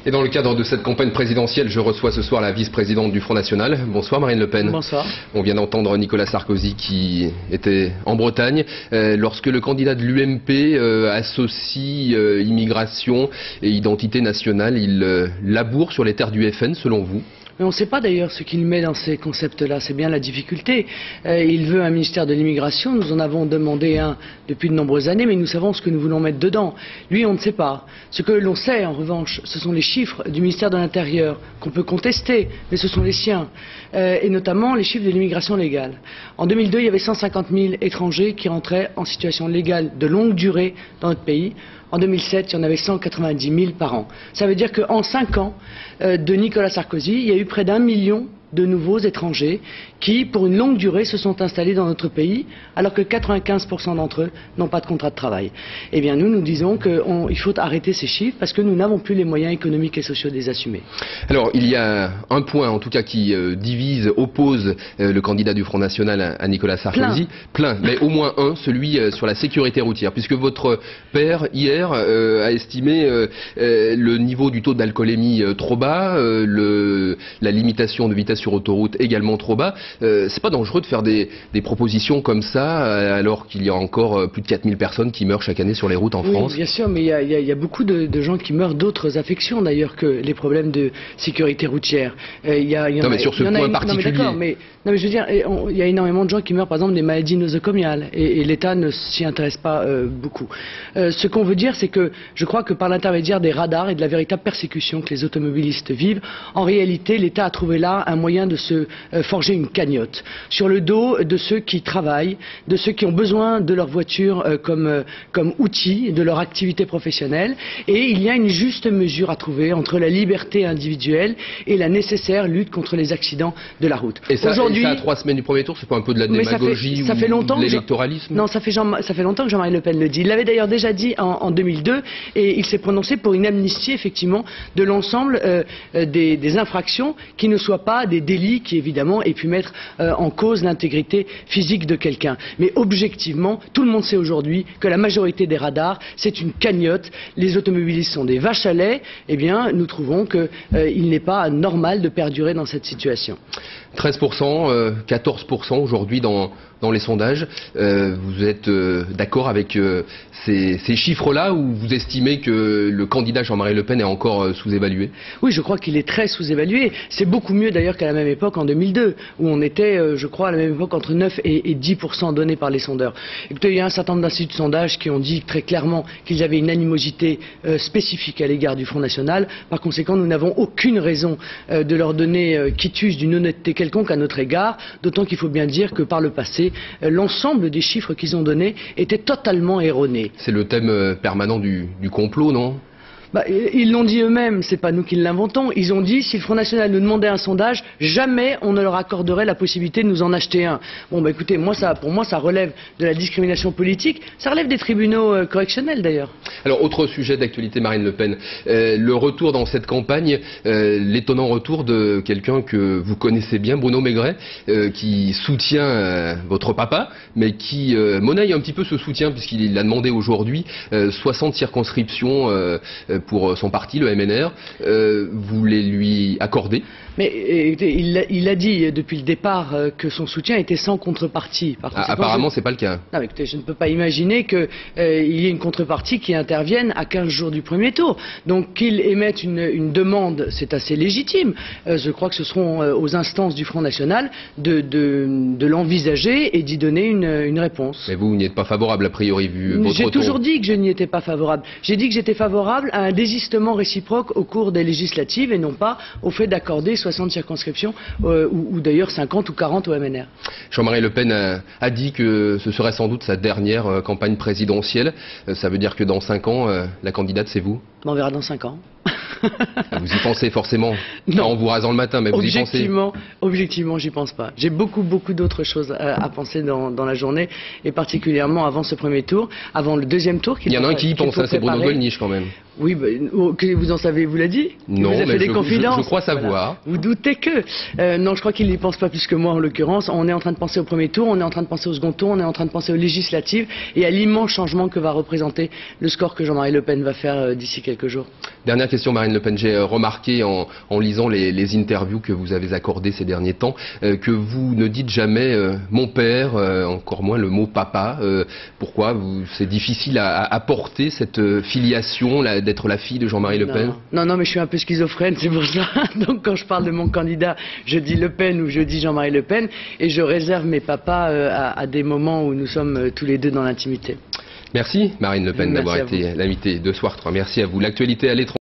Et dans le cadre de cette campagne présidentielle, je reçois ce soir la vice-présidente du Front National. Bonsoir Marine Le Pen. Bonsoir. On vient d'entendre Nicolas Sarkozy qui était en Bretagne. Lorsque le candidat de l'UMP associe immigration et identité nationale, il laboure sur les terres du FN selon vous? Mais on ne sait pas d'ailleurs ce qu'il met dans ces concepts-là, c'est bien la difficulté. Il veut un ministère de l'immigration, nous en avons demandé un depuis de nombreuses années, mais nous savons ce que nous voulons mettre dedans. Lui, on ne sait pas. Ce que l'on sait, en revanche, ce sont les chiffres du ministère de l'Intérieur, qu'on peut contester, mais ce sont les siens, et notamment les chiffres de l'immigration légale. En 2002, il y avait 150 000 étrangers qui rentraient en situation légale de longue durée dans notre pays. En 2007, il y en avait 190 000 par an. Ça veut dire qu'en 5 ans de Nicolas Sarkozy, il y a eu près d'1 million de nouveaux étrangers qui, pour une longue durée, se sont installés dans notre pays, alors que 95% d'entre eux n'ont pas de contrat de travail. Eh bien, nous disons qu'il faut arrêter ces chiffres parce que nous n'avons plus les moyens économiques et sociaux de les assumer. Alors, il y a un point, en tout cas, qui divise, oppose le candidat du Front National à Nicolas Sarkozy. Plein, mais au moins un, celui sur la sécurité routière, puisque votre père, hier, a estimé le niveau du taux d'alcoolémie trop bas, la limitation de vitesse sur autoroute également trop bas. C'est pas dangereux de faire des propositions comme ça alors qu'il y a encore plus de 4000 personnes qui meurent chaque année sur les routes en France? Oui, bien sûr, mais il y a beaucoup de gens qui meurent d'autres affections d'ailleurs que les problèmes de sécurité routière. Non mais sur ce point particulier. Non mais je veux dire, il y a énormément de gens qui meurent par exemple des maladies nosocomiales et l'État ne s'y intéresse pas beaucoup. Ce qu'on veut dire, c'est que je crois que par l'intermédiaire des radars et de la véritable persécution que les automobilistes vivent, en réalité l'État a trouvé là un moyen de se forger une cagnotte sur le dos de ceux qui travaillent, de ceux qui ont besoin de leur voiture comme outil de leur activité professionnelle, et il y a une juste mesure à trouver entre la liberté individuelle et la nécessaire lutte contre les accidents de la route. Et ça à 3 semaines du premier tour, c'est pas un peu de la démagogie ou de l'électoralisme? Non, ça fait longtemps que Jean-Marie Le Pen le dit. Il l'avait d'ailleurs déjà dit en 2002 et il s'est prononcé pour une amnistie effectivement de l'ensemble des infractions qui ne soient pas des délits qui évidemment aient pu mettre en cause l'intégrité physique de quelqu'un. Mais objectivement, tout le monde sait aujourd'hui que la majorité des radars, c'est une cagnotte. Les automobilistes sont des vaches à lait. Eh bien, nous trouvons qu'il n'est pas normal de perdurer dans cette situation. 13%, 14% aujourd'hui dans les sondages. Vous êtes d'accord avec ces chiffres-là ou vous estimez que le candidat Jean-Marie Le Pen est encore sous-évalué? Oui, je crois qu'il est très sous-évalué. C'est beaucoup mieux d'ailleurs qu'à la même époque en 2002, où on était, je crois, à la même époque entre 9 et 10% donnés par les sondeurs. Écoutez, il y a un certain nombre d'instituts de sondage qui ont dit très clairement qu'ils avaient une animosité spécifique à l'égard du Front National. Par conséquent, nous n'avons aucune raison de leur donner quitus d'une honnêteté quelconque à notre égard, d'autant qu'il faut bien dire que par le passé, l'ensemble des chiffres qu'ils ont donnés étaient totalement erronés. C'est le thème permanent du complot, non? Ils l'ont dit eux-mêmes, c'est pas nous qui l'inventons. Ils ont dit, si le Front National nous demandait un sondage, jamais on ne leur accorderait la possibilité de nous en acheter un. Bon, écoutez, pour moi, ça relève de la discrimination politique. Ça relève des tribunaux correctionnels, d'ailleurs. Alors, autre sujet d'actualité, Marine Le Pen. Le retour dans cette campagne, l'étonnant retour de quelqu'un que vous connaissez bien, Bruno Maigret, qui soutient votre papa, mais qui monnaie un petit peu ce soutien, puisqu'il a demandé aujourd'hui 60 circonscriptions pour son parti, le MNR. Vous les lui accordez? Mais il a dit depuis le départ que son soutien était sans contrepartie. Apparemment, c'est pas le cas. Non, mais écoutez, je ne peux pas imaginer qu'il y ait une contrepartie qui intervienne à 15 jours du premier tour. Donc qu'il émette une demande, c'est assez légitime. Je crois que ce seront aux instances du Front National de l'envisager et d'y donner une réponse. Mais vous n'y êtes pas favorable, a priori, vu votre J'ai toujours dit que je n'y étais pas favorable. J'ai dit que j'étais favorable à un désistement réciproque au cours des législatives et non pas au fait d'accorder 60 circonscriptions ou d'ailleurs 50 ou 40 au MNR. Jean-Marie Le Pen a dit que ce serait sans doute sa dernière campagne présidentielle. Ça veut dire que dans 5 ans, la candidate c'est vous? On verra dans 5 ans. Vous y pensez forcément? Non. En vous rasant le matin, mais vous y pensez? Objectivement, j'y pense pas. J'ai beaucoup d'autres choses à penser dans la journée, et particulièrement avant ce premier tour, avant le deuxième tour. Il y en a un qui y pense, c'est Bruno Gollnisch quand même. Oui, vous en savez, vous l'a dit? Non, vous avez fait des confidences. Je crois savoir. Voilà. Vous doutez que non, je crois qu'il n'y pense pas plus que moi en l'occurrence. On est en train de penser au premier tour, on est en train de penser au second tour, on est en train de penser aux législatives et à l'immense changement que va représenter le score que Jean-Marie Le Pen va faire d'ici quelques jours. Dernière question, Marine Le Pen. J'ai remarqué en lisant les interviews que vous avez accordées ces derniers temps que vous ne dites jamais mon père, encore moins le mot papa. Pourquoi c'est difficile à porter cette filiation, d'être la fille de Jean-Marie Le Pen? Non, mais je suis un peu schizophrène, c'est pour ça. Donc quand je parle de mon candidat, je dis Le Pen ou je dis Jean-Marie Le Pen, et je réserve mes papas à des moments où nous sommes tous les deux dans l'intimité. Merci Marine Le Pen d'avoir été l'invitée de Soir 3. Merci à vous. L'actualité à l'étranger.